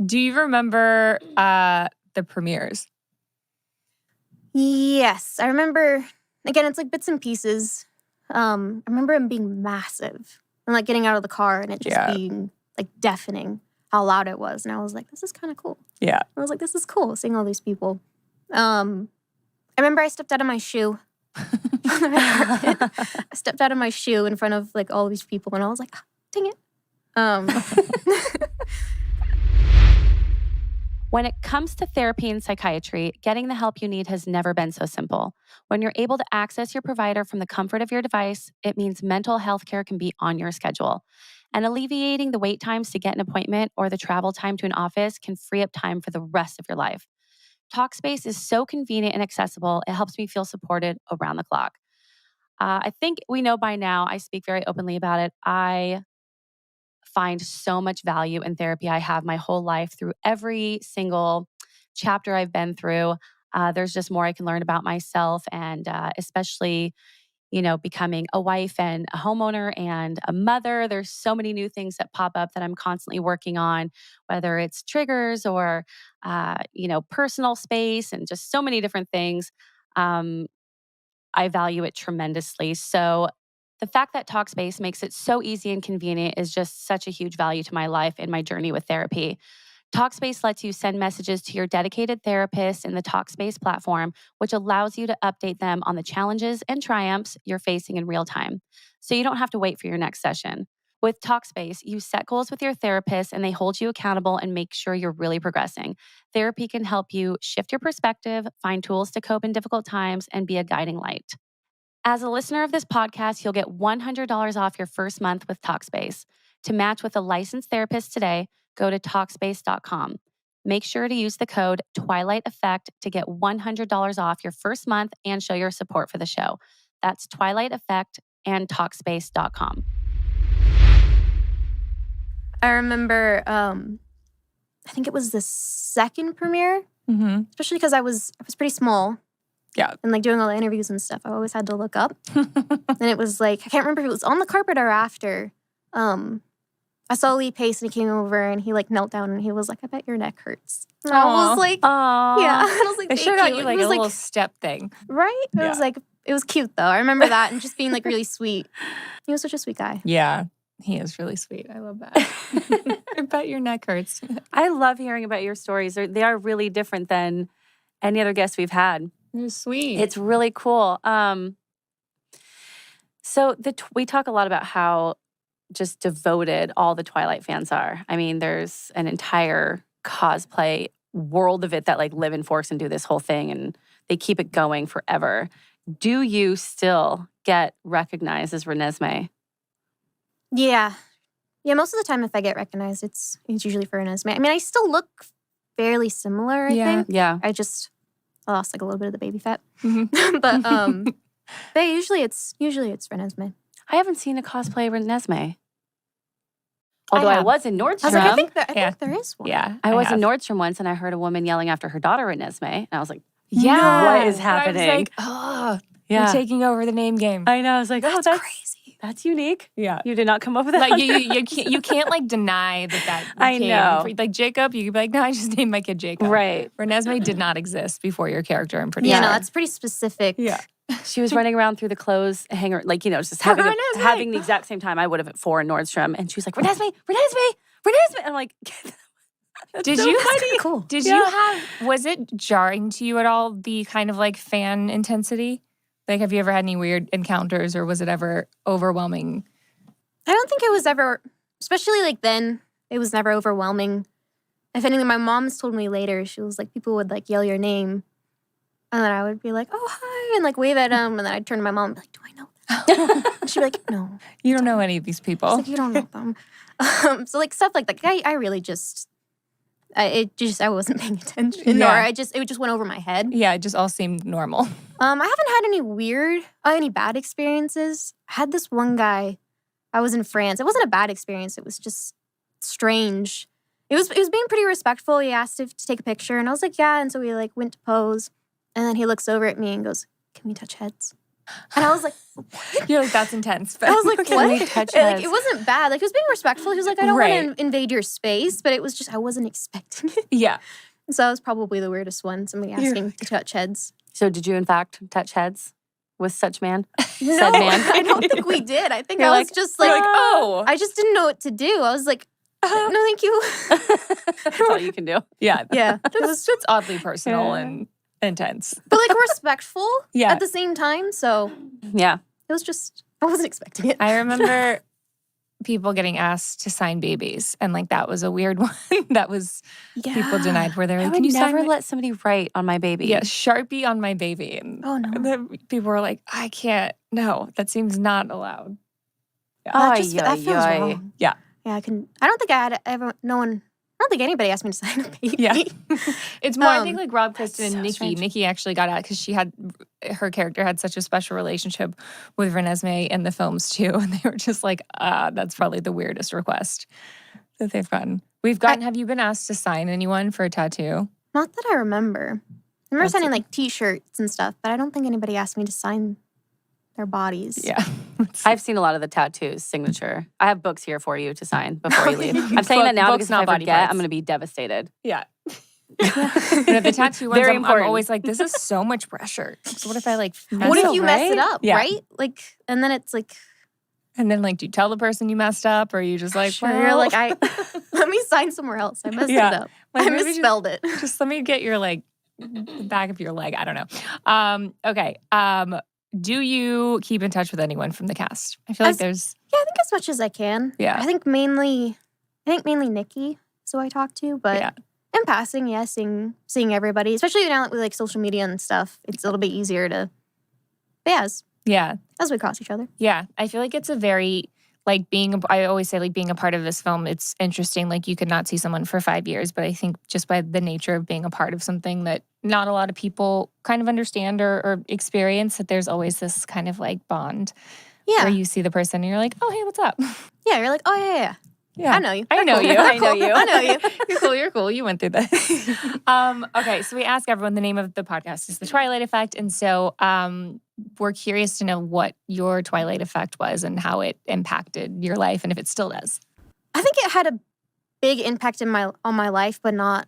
Do you remember the premieres? Yes, I remember. Again, it's like bits and pieces. I remember him being massive and like getting out of the car and it just being like deafening how loud it was. And I was like, this is kind of cool. Yeah. I was like, this is cool seeing all these people. I remember I stepped out of my shoe. I stepped out of my shoe in front of like all these people and I was like, dang it. When it comes to therapy and psychiatry, getting the help you need has never been so simple. When you're able to access your provider from the comfort of your device, it means mental health care can be on your schedule. And alleviating the wait times to get an appointment or the travel time to an office can free up time for the rest of your life. Talkspace is so convenient and accessible, it helps me feel supported around the clock. I think we know by now, I speak very openly about it. I find so much value in therapy. I have my whole life through every single chapter I've been through. There's just more I can learn about myself and especially, becoming a wife and a homeowner and a mother. There's so many new things that pop up that I'm constantly working on, whether it's triggers or, personal space and just so many different things. I value it tremendously. So the fact that Talkspace makes it so easy and convenient is just such a huge value to my life and my journey with therapy. Talkspace lets you send messages to your dedicated therapist in the Talkspace platform, which allows you to update them on the challenges and triumphs you're facing in real time. So you don't have to wait for your next session. With Talkspace, you set goals with your therapist and they hold you accountable and make sure you're really progressing. Therapy can help you shift your perspective, find tools to cope in difficult times, and be a guiding light. As a listener of this podcast, you'll get $100 off your first month with Talkspace. To match with a licensed therapist today, go to Talkspace.com. Make sure to use the code Twilight Effect to get $100 off your first month and show your support for the show. That's Twilight Effect and Talkspace.com. I remember, I think it was the second premiere, especially because I was pretty small. Yeah. And like doing all the interviews and stuff, I always had to look up. And it was like, I can't remember if it was on the carpet or after. I saw Lee Pace and he came over and he like knelt down and he was like, I bet your neck hurts. And I was like, Aw. yeah. And I was like, They sure got you like it a was little step thing. right? It was like, it was cute though. I remember that and just being like really sweet. He was such a sweet guy. Yeah. He is really sweet. I love that. I bet your neck hurts. I love hearing about your stories. They are really different than any other guests we've had. You're sweet. It's really cool. So we talk a lot about how just devoted all the Twilight fans are. I mean, there's an entire cosplay world of it that like live in Forks and do this whole thing, and they keep it going forever. Do you still get recognized as Renesmee? Yeah. Yeah, most of the time if I get recognized, it's usually for Renesmee. I mean, I still look fairly similar, I think. Yeah. I lost like a little bit of the baby fat. Mhm. But usually it's Renesmee. I haven't seen a cosplay Renesmee. Although I have. was in I was Nordstrom. like, I think there is one. Yeah. I was in have. Nordstrom once and I heard a woman yelling after her daughter Renesmee. And I was like, Yeah. what is I happening? was like, oh, yeah. you're taking over the name game. I know. I was like, That's crazy. That's unique. Yeah. You did not come up with that. Like you can't like deny that I came know. Like Jacob, you could be like, no, I just named my kid Jacob. Right. Renesmee did not exist before your character, I'm pretty Yeah, sure. no, that's pretty specific. Yeah. She was running around through the clothes hanger, like, you know, just having Renesmee. having the exact same time I would have at 4 in Nordstrom. And she was like, Renesmee, Renesmee, Renesmee. I'm like, Did so you funny. Cool. Did you have, was it jarring to you at all, the kind of like fan intensity? Like, have you ever had any weird encounters or was it ever overwhelming? I don't think it was ever, especially like then, it was never overwhelming. If anything, my mom's told me later, she was like, people would like yell your name. And then I would be like, oh, hi, and like wave at them. And then I'd turn to my mom and be like, do I know them? And she'd be like, no. You don't know any of these I people. was like, you don't know them. So like stuff like that. I really just, I wasn't paying attention. Yeah. Or it just went over my head. Yeah, it just all seemed normal. I haven't had any bad experiences. I had this one guy, I was in France. It wasn't a bad experience. It was just strange. It was being pretty respectful. He asked if to take a picture and I was like, yeah. And so we like went to pose. And then he looks over at me and goes, can we touch heads? And I was like, You're like, that's intense. But I was like, Can what? we touch Like, heads? it wasn't bad. Like, he was being respectful. He was like, I don't Right. want to invade your space. But it was just, I wasn't expecting it. Yeah. So that was probably the weirdest one. Somebody asking to touch heads. So did you, in fact, touch heads with such man? No, Said man. I don't think we did. I think You're I was like, just You're like, like, oh. I just didn't know what to do. I was like, no, thank you. That's all you can do. Yeah. Yeah. It's oddly personal and intense. But like respectful Yeah. at the same time. So Yeah. it was just, I wasn't expecting it. I remember people getting asked to sign babies. And like, that was a weird one. That was people denied where they're I like, would can you never sign let somebody write on my baby. Yeah, Sharpie on my baby. And Oh, no. then people were like, I can't. No, that seems not allowed. That feels Ay. wrong. Yeah. Yeah, I don't think I had ever, I don't think anybody asked me to sign a baby. Yeah. It's more, I think like Rob, that's Kristen, and so Nikki. strange. Nikki actually got out because her character had such a special relationship with Renesmee in the films too. And they were just like, that's probably the weirdest request that they've gotten. Have you been asked to sign anyone for a tattoo? Not that I remember. I remember That's signing it. like t-shirts and stuff, but I don't think anybody asked me to sign their bodies. Yeah. I've seen a lot of the tattoos signature. I have books here for you to sign before you leave. I'm saying Book- that now books, because if not I body forget, parts. I'm going to be devastated. Yeah. The tattoo ones, Very I'm important. always like, this is so much pressure. So what if I like mess What up? if you mess it right? up, Yeah. right? Like, and then it's like, And then like, do you tell the person you messed up or are you just like, sure, well, like let me sign somewhere else. I messed Yeah. it up. like, I maybe misspelled it. just let me get your like back of your leg. I don't know. Okay. Do you keep in touch with anyone from the cast? I feel like there's Yeah, I think as much as I can. Yeah. I think mainly Nikki is who I talk to, but Yeah. in passing, yeah, seeing everybody, especially now with like social media and stuff, it's a little bit easier to, but yeah, yeah. as we cross each other. Yeah. I feel like it's a very like I always say like being a part of this film, it's interesting. Like you could not see someone for 5 years, but I think just by the nature of being a part of something that not a lot of people kind of understand or experience, that there's always this kind of like bond where you see the person and you're like, oh, hey, what's up? Yeah, you're like, oh, yeah. Yeah. I know you. I know Cool. you. You're I know cool. you. I know you. You're cool. You went through this. Okay, so we ask everyone, the name of the podcast is The Twilight Effect. And so we're curious to know what your Twilight effect was and how it impacted your life and if it still does. I think it had a big impact on my life, but not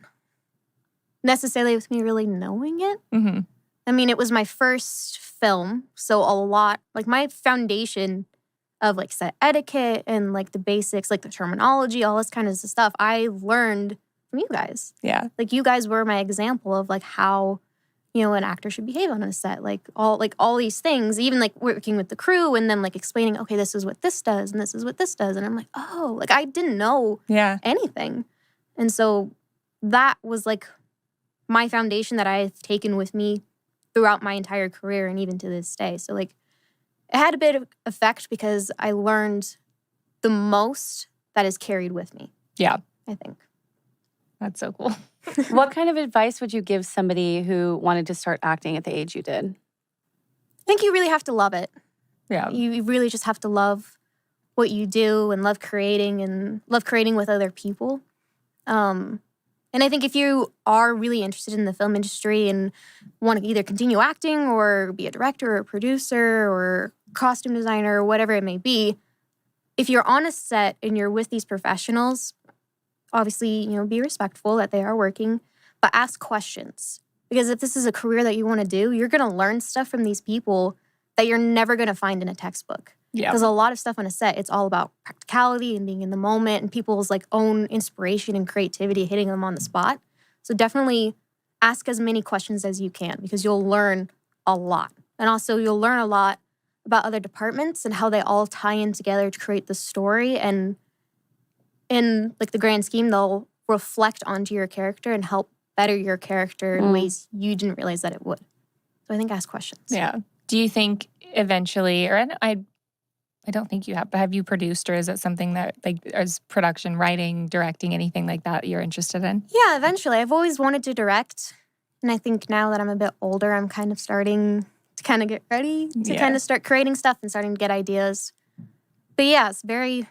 necessarily with me really knowing it. Mm-hmm. I mean, it was my first film, so a lot, like my foundation of like set etiquette and like the basics, like the terminology, all this kind of stuff, I learned from you guys. Yeah. Like you guys were my example of like how, you know, an actor should behave on a set, like all these things, even like working with the crew and then like explaining, okay, this is what this does and this is what this does. And I'm like, oh, like I didn't know anything. And so that was like my foundation that I've taken with me throughout my entire career and even to this day. So like it had a bit of effect because I learned the most that is carried with me. Yeah. I think. That's so cool. What kind of advice would you give somebody who wanted to start acting at the age you did? I think you really have to love it. Yeah. You really just have to love what you do and love creating with other people. And I think if you are really interested in the film industry and want to either continue acting or be a director or a producer or costume designer or whatever it may be, if you're on a set and you're with these professionals, obviously, you know, be respectful that they are working, but ask questions. Because if this is a career that you want to do, you're going to learn stuff from these people that you're never going to find in a textbook. Yeah. Because a lot of stuff on a set, it's all about practicality and being in the moment and people's like own inspiration and creativity hitting them on the spot. So definitely ask as many questions as you can because you'll learn a lot. And also you'll learn a lot about other departments and how they all tie in together to create the story. And in like the grand scheme, they'll reflect onto your character and help better your character in ways you didn't realize that it would. So I think ask questions. Yeah. Do you think eventually, or I don't think you have, but have you produced or is it something that like is production, writing, directing, anything like that you're interested in? Yeah, eventually. I've always wanted to direct. And I think now that I'm a bit older, I'm kind of starting to kind of get ready to kind of start creating stuff and starting to get ideas. But yeah, it's very,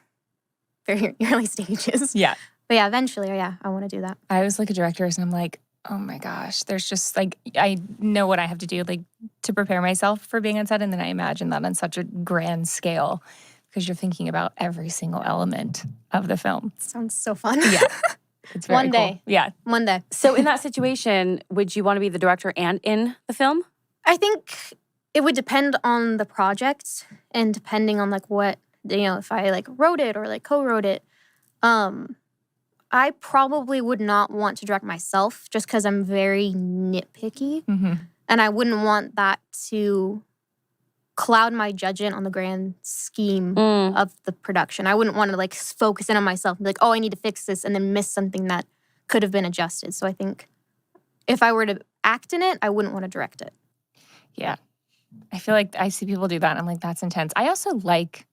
very early stages. Yeah. But yeah, eventually, I want to do that. I was like a director and I'm like, oh my gosh, there's just like, I know what I have to do like to prepare myself for being on set. And then I imagine that on such a grand scale because you're thinking about every single element of the film. Sounds so fun. Yeah. It's very One day. Cool. Yeah. One day. So in that situation, would you want to be the director and in the film? I think it would depend on the project and depending on like what, you know, if I like wrote it or like co-wrote it. I probably would not want to direct myself just because I'm very nitpicky. Mm-hmm. And I wouldn't want that to cloud my judgment on the grand scheme of the production. I wouldn't want to like focus in on myself and be like, oh, I need to fix this and then miss something that could have been adjusted. So I think if I were to act in it, I wouldn't want to direct it. Yeah. I feel like I see people do that and I'm like, that's intense. I also like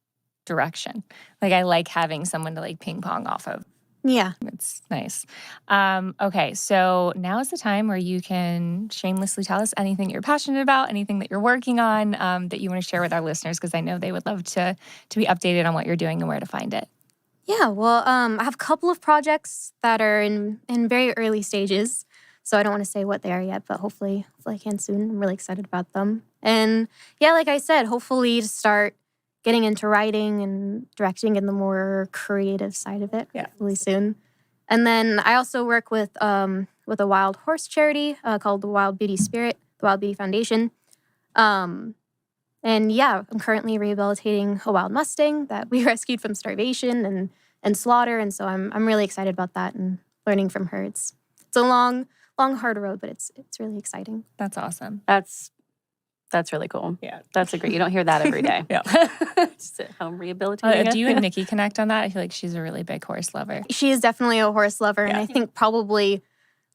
direction. Like I like having someone to like ping pong off of. Yeah. It's nice. Okay, so now is the time where you can shamelessly tell us anything you're passionate about, anything that you're working on that you want to share with our listeners, because I know they would love to be updated on what you're doing and where to find it. Yeah, well, I have a couple of projects that are in very early stages, so I don't want to say what they are yet, but hopefully I can soon. I'm really excited about them. And yeah, like I said, hopefully to start getting into writing and directing and the more creative side of it really soon. And then I also work with a wild horse charity called the Wild Beauty Spirit, the Wild Beauty Foundation. And yeah, I'm currently rehabilitating a wild Mustang that we rescued from starvation and slaughter. And so I'm really excited about that and learning from her. It's a long, hard road, but it's really exciting. That's awesome. That's really cool. Yeah. That's great. You don't hear that every day. Yeah. Just at home rehabilitating. Do you and Nikki connect on that? I feel like she's a really big horse lover. She is definitely a horse lover. And I think probably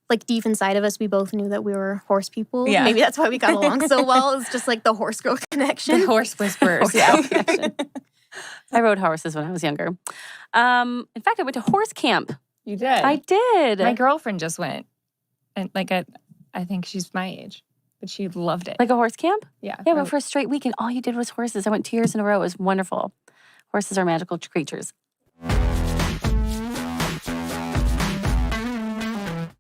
like deep inside of us, we both knew that we were horse people. Yeah. Maybe that's why we got along so well. It's just like the horse girl connection. The horse whisperers. Yeah. I rode horses when I was younger. In fact, I went to horse camp. You did. I did. My girlfriend just went, and I think she's my age, but she loved it. Like a horse camp? Yeah. Yeah, I went for a straight week and all you did was horses. I went 2 years in a row. It was wonderful. Horses are magical creatures.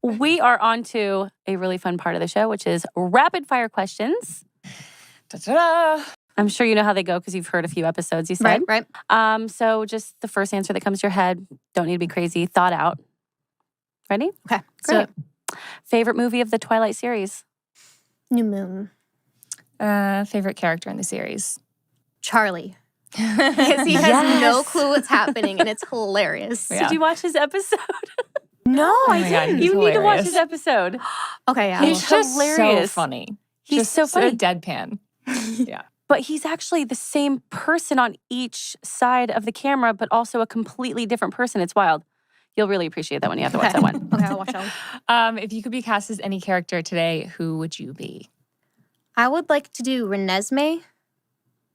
We are on to a really fun part of the show, which is rapid fire questions. Ta-ta-da! I'm sure you know how they go because you've heard a few episodes, you said. Right. So just the first answer that comes to your head. Don't need to be crazy. Thought out. Ready? Okay. Great. Favorite movie of the Twilight series? New Moon. Favorite character in the series? Charlie. Because he has no clue what's happening and it's hilarious. Yeah. Did you watch his episode? No, my I God, didn't. he's You need to watch hilarious. his episode. Okay, yeah. He's just hilarious. so funny. He's Just so funny. deadpan. Yeah. But he's actually the same person on each side of the camera, but also a completely different person. It's wild. You'll really appreciate that when you have to watch that one. Okay, I'll watch that one. If you could be cast as any character today, who would you be? I would like to do Renesmee,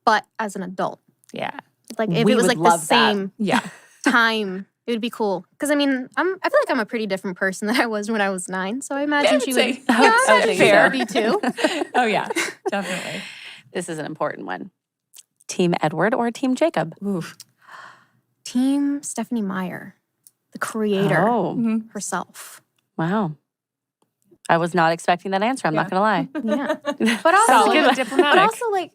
but as an adult. Yeah. Like if We it was would like the love that. same Yeah. time, it would be cool. Because I mean, I feel like I'm a pretty different person than I was when I was 9. So I imagine she would. I would think fair. so. Be too. Oh, yeah. Definitely. This is an important one. Team Edward or Team Jacob? Oof. Team Stephanie Meyer, the creator Oh, Mhm. herself. wow. I was not expecting that answer. I'm not going to lie. Yeah, but also, Solid good. but diplomatic. but also like,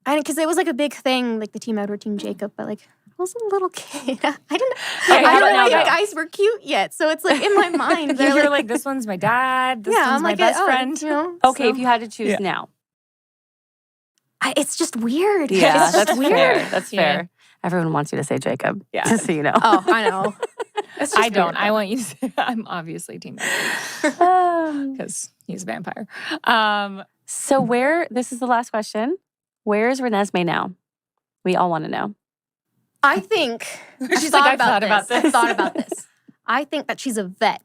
because it was like a big thing, like the Team Edward, Team Jacob. But like, I was a little kid. I didn't. Okay, I how don't about think now? guys were cute yet. So it's like in my mind, they're You're like, like, this one's my dad. This yeah, one's I'm my like, best oh, friend. You know, Okay, so- if you had to choose Yeah. now. it's just weird. Yeah, it's just that's weird. fair. That's Yeah. fair. Everyone wants you to say Jacob. Yeah. Just so you know. Oh, I know. It's just I don't. weird, I though. want you to say I'm obviously Team Um, because he's a vampire. so this is the last question. Where is Renesmee now? We all want to know. I think She's like, I've thought about I this. thought about this. I think that she's a vet.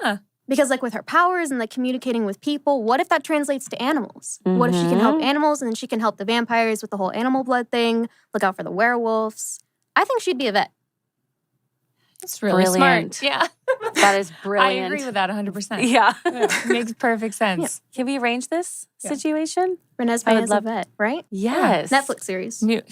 Huh. Because like with her powers and like communicating with people, what if that translates to animals? What if she can help animals and then she can help the vampires with the whole animal blood thing, look out for the werewolves? I think she'd be a vet. It's really Brilliant. smart. Yeah. That is I brilliant. agree with that 100%. Yeah. Yeah, makes perfect sense. Can we arrange this Yeah. situation? I Renesmee would is love- a vet, right? Yes. Netflix series. New.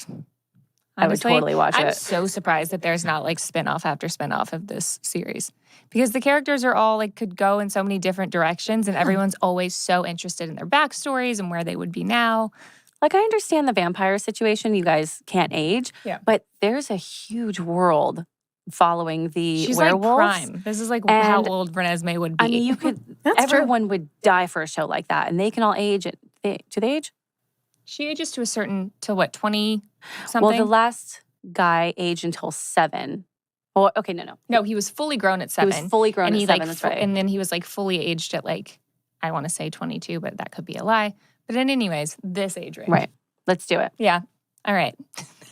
I would Honestly, totally watch I'm it. so surprised that there's not like spin-off after spin-off of this series. Because the characters are all like could go in so many different directions and everyone's always so interested in their backstories and where they would be now. Like, I understand the vampire situation. You guys can't age. Yeah. But there's a huge world following the She's werewolves. like prime. This is like how And, old Renesmee would be. I mean, you could, That's true. everyone would die for a show like that. And they can all age. Do they age? She ages to a certain, to what, 20 something? Well, the last guy aged until 7. Oh, okay, no. No, he was fully grown at 7. He was fully grown and at he 7, like, that's right. and then he was like fully aged at like, I want to say 22, but that could be a lie. But in anyways, this age range. Right. Let's do it. Yeah. All right.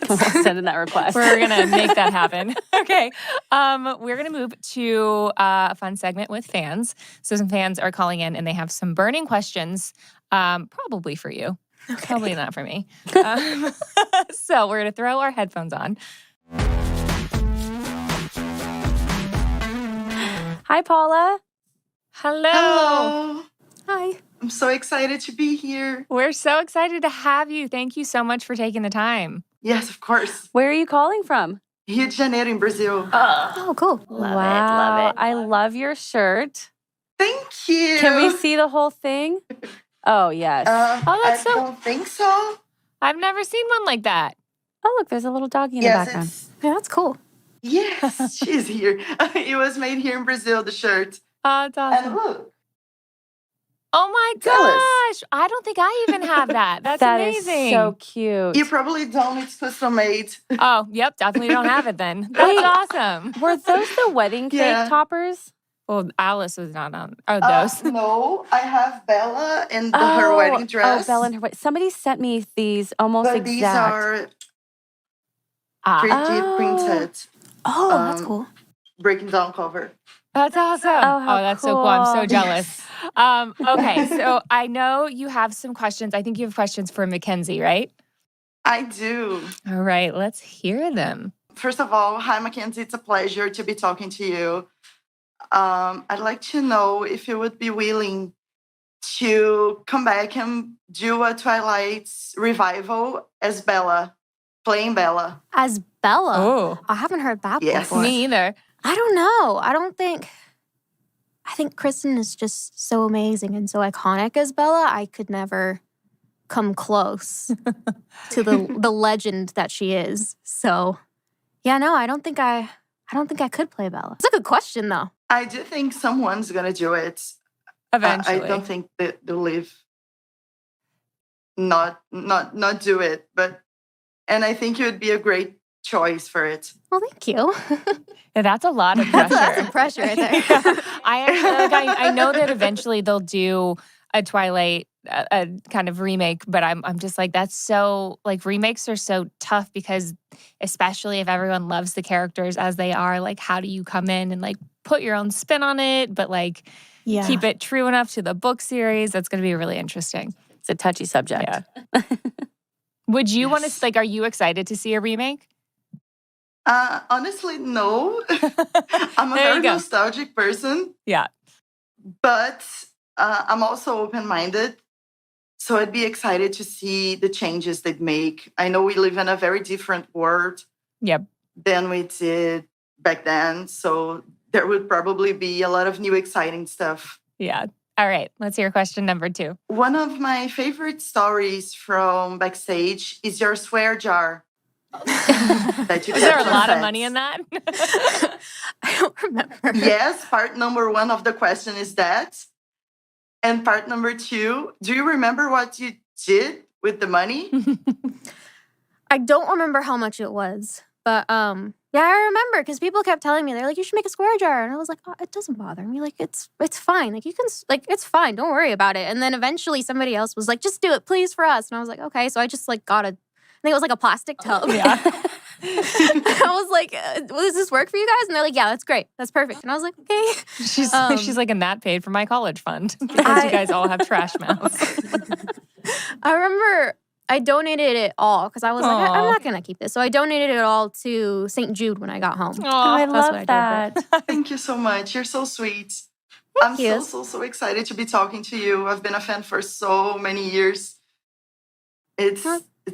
We'll send in that request. We're gonna make that happen. Okay. We're gonna move to a fun segment with fans. So some fans are calling in and they have some burning questions, probably for you. Probably not for me. So we're gonna throw our headphones on. Hi, Paula. Hello. Hello. Hi. I'm so excited to be here. We're so excited to have you. Thank you so much for taking the time. Yes, of course. Where are you calling from? Rio de Janeiro in Brazil. Oh, cool. Love it. I love your shirt. Thank you. Can we see the whole thing? Oh, yes. Oh, that's I so- don't think so. I've never seen one like that. Oh, look, there's a little doggy in the Yes, background. Yeah, that's cool. yes, she's here. It was made here in Brazil, the shirt. Oh, it's awesome. And look, Oh my Jealous. gosh. I don't think I even have that. That's That is amazing. so cute. you probably don't. It's custom made. Oh, yep, definitely don't have it then. That's Wait. awesome. Were those the wedding cake Yeah. toppers? Well, Alice was not on. Oh, those. No, I have Bella and her wedding dress. Oh, Bella and her wedding. Somebody sent me these almost But exact. these are Ah, 3D Oh. printed, Oh, that's Um, cool. breaking down cover. that's awesome. Oh, how that's so cool. I'm so cool. jealous. Okay, so I know you have some questions. I think you have questions for Mackenzie, right? I do. All right, let's hear them. First of all, hi, Mackenzie. It's a pleasure to be talking to you. I'd like to know if you would be willing to come back and do a Twilight revival as Bella, playing Bella. As Bella. Oh, I haven't heard that Yes. before. me either. I don't know. I think Kristen is just so amazing and so iconic as Bella. I could never come close to the legend that she is. So, yeah, no, I don't think I could play Bella. It's a good question though. I do think someone's gonna do it. Eventually. I don't think that they'll live not do it, and I think you would be a great choice for it. Well, thank you. Yeah, that's a lot of pressure. That's some pressure right there. Yeah. I know that eventually they'll do a Twilight a kind of remake, but I'm just like, that's so, like, remakes are so tough because especially if everyone loves the characters as they are, like, how do you come in and like put your own spin on it, but like Yeah. keep it true enough to the book series? That's going to be really interesting. It's a touchy subject. Yeah. Would you want Yes. to, like, are you excited to see a remake? Honestly, no. I'm a There you very go. nostalgic person, Yeah. but I'm also open-minded. So I'd be excited to see the changes they'd make. I know we live in a very different world Yep. than we did back then. So there would probably be a lot of new exciting stuff. Yeah. All right. Let's hear question number 2. One of my favorite stories from backstage is your swear jar. That you Is there a kept on lot of set. money in that? I don't remember. Yes, part number 1 of the question is that. And part number 2, do you remember what you did with the money? I don't remember how much it was, but yeah, I remember because people kept telling me, they're like, you should make a square jar, and I was like, oh, it doesn't bother me. Like it's fine. Like you can like it's fine. Don't worry about it. And then eventually somebody else was like, just do it, please, for us. And I was like, okay. So I just like got I think it was like a plastic tub. Yeah. I was like, does this work for you guys? And they're like, yeah, that's great. That's perfect. And I was like, okay. She's like, and that paid for my college fund because you guys all have trash mouths. I remember I donated it all because I was like, I'm Aw. not going to keep this. So I donated it all to St. Jude when I got home. Oh, I Aw. That's what love I that. did Thank you so much. You're so sweet. Thank I'm you. so excited to be talking to you. I've been a fan for so many years. It's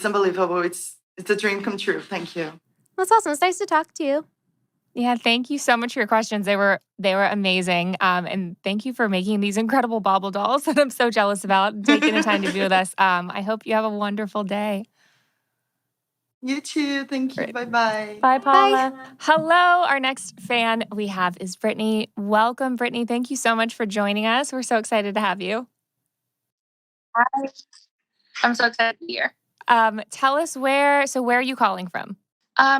unbelievable. It's a dream come true. Thank you. That's awesome. It's nice to talk to you. Yeah, thank you so much for your questions. They were amazing. And thank you for making these incredible bauble dolls that I'm so jealous about and taking the time to be with us. I hope you have a wonderful day. You too. Thank you. Great. Bye-bye. Bye, Paula. Hello, our next fan we have is Brittany. Welcome, Brittany. Thank you so much for joining us. We're so excited to have you. Hi. I'm so excited to be here. Tell us where are you calling from?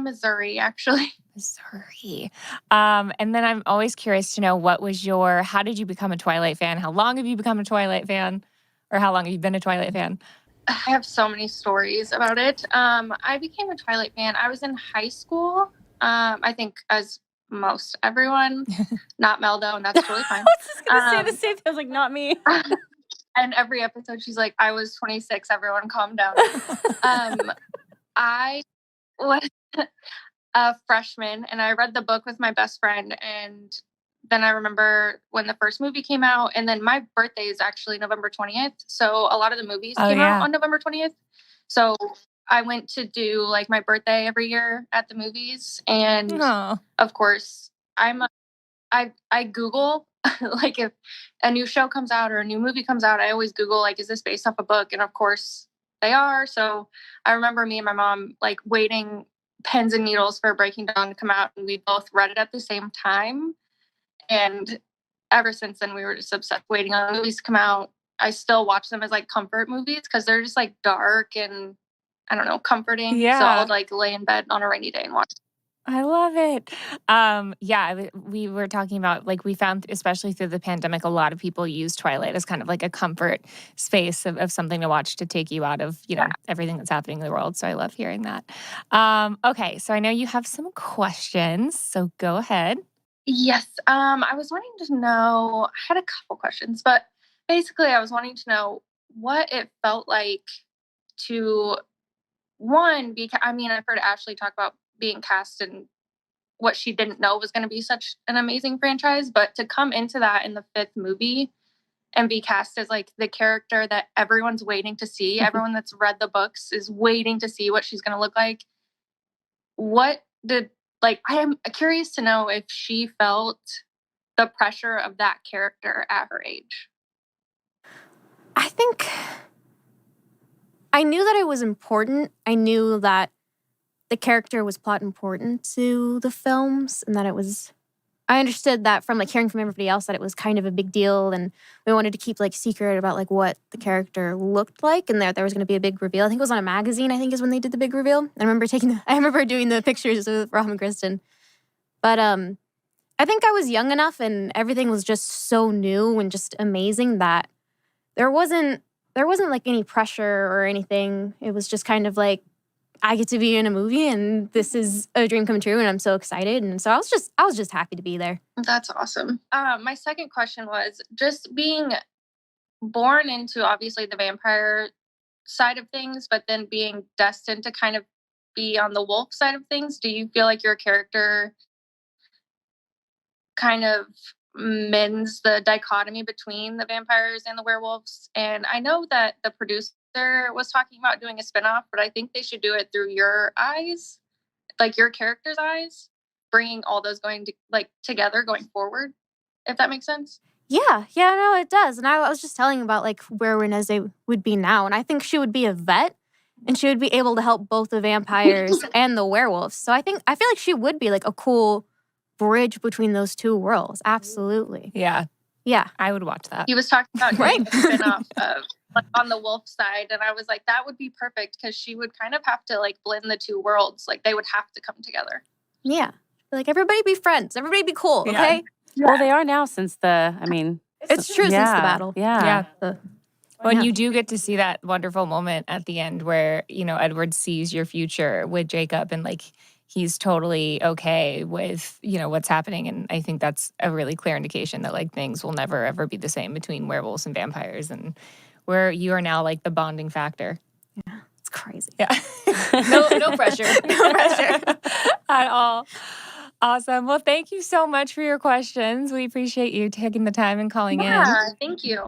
Missouri, actually. Missouri. And then I'm always curious to know how did you become a Twilight fan? How long have you become a Twilight fan? Or how long have you been a Twilight fan? I have so many stories about it. I became a Twilight fan. I was in high school. I think as most everyone, not Mel though, and that's totally fine. I was just going to say the same thing. I was like, not me. And every episode she's like, I was 26, everyone calm down. I was a freshman and I read the book with my best friend, and then I remember when the first movie came out, and then my birthday is actually November 20th. So a lot of the movies came out on November 20th. So I went to do like my birthday every year at the movies. And of course I Google like if a new show comes out or a new movie comes out, I always Google like, is this based off a book? And of course they are. So I remember me and my mom like waiting pens and needles for Breaking Dawn to come out, and we both read it at the same time. And ever since then, we were just obsessed waiting on movies to come out. I still watch them as like comfort movies because they're just like dark and I don't know, comforting. Yeah. So I'll like lay in bed on a rainy day and watch. I love it. We were talking about, like, we found, especially through the pandemic, a lot of people use Twilight as kind of like a comfort space of something to watch to take you out of, everything that's happening in the world. So I love hearing that. Okay, so I know you have some questions, so go ahead. Yes. I was wanting to know, I had a couple questions, but basically I was wanting to know what it felt like to one, because I mean, I've heard Ashley talk about being cast and what she didn't know was going to be such an amazing franchise, but to come into that in the 5th movie and be cast as like the character that everyone's waiting to see, everyone that's read the books is waiting to see what she's going to look like. What did, like, I am curious to know if she felt the pressure of that character at her age. I think I knew that it was important. I knew that the character was plot important to the films, and that it was, I understood that from like hearing from everybody else that it was kind of a big deal, and we wanted to keep like secret about like what the character looked like, and there was going to be a big reveal. I think it was on a magazine, I think is when they did the big reveal. I remember doing the pictures with Rob and Kristen. But I think I was young enough and everything was just so new and just amazing that there wasn't like any pressure or anything. It was just kind of like, I get to be in a movie and this is a dream come true and I'm so excited. And so I was just happy to be there. That's awesome. My second question was just being born into obviously the vampire side of things, but then being destined to kind of be on the wolf side of things. Do you feel like your character kind of mends the dichotomy between the vampires and the werewolves? And I know that the producer was talking about doing a spinoff, but I think they should do it through your eyes, like your character's eyes, bringing all those going to like together going forward, if that makes sense. Yeah, no, it does. And I was just telling about like where Renee would be now, and I think she would be a vet, and she would be able to help both the vampires and the werewolves. So I feel like she would be like a cool bridge between those two worlds. Absolutely. Yeah. Yeah. I would watch that. He was talking about doing Right. a spinoff of like on the wolf side, and I was like, that would be perfect because she would kind of have to like blend the two worlds. Like they would have to come together. Yeah. Like everybody be friends. Everybody be cool, Yeah. okay? Well, they are now since It's true since the battle. Yeah. When you do get to see that wonderful moment at the end where, Edward sees your future with Jacob and like he's totally okay with, what's happening. And I think that's a really clear indication that like things will never ever be the same between werewolves and vampires, and where you are now like the bonding factor. Yeah. It's crazy. Yeah. No pressure. No pressure at all. Awesome. Well, thank you so much for your questions. We appreciate you taking the time and calling in. Thank you.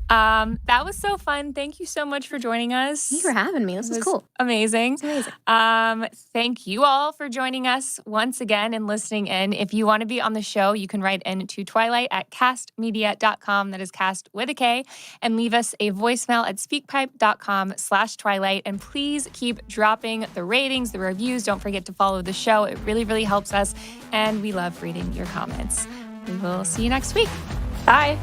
That was so fun. Thank you so much for joining us. Thank you for having me. This was cool. Amazing. It's amazing. Thank you all for joining us once again and listening in. If you want to be on the show, you can write in to Twilight at castmedia.com. That is cast with a K. And leave us a voicemail at speakpipe.com/Twilight. And please keep dropping the ratings, the reviews. Don't forget to follow the show. It really, really helps us. And we love reading your comments. We will see you next week. Bye.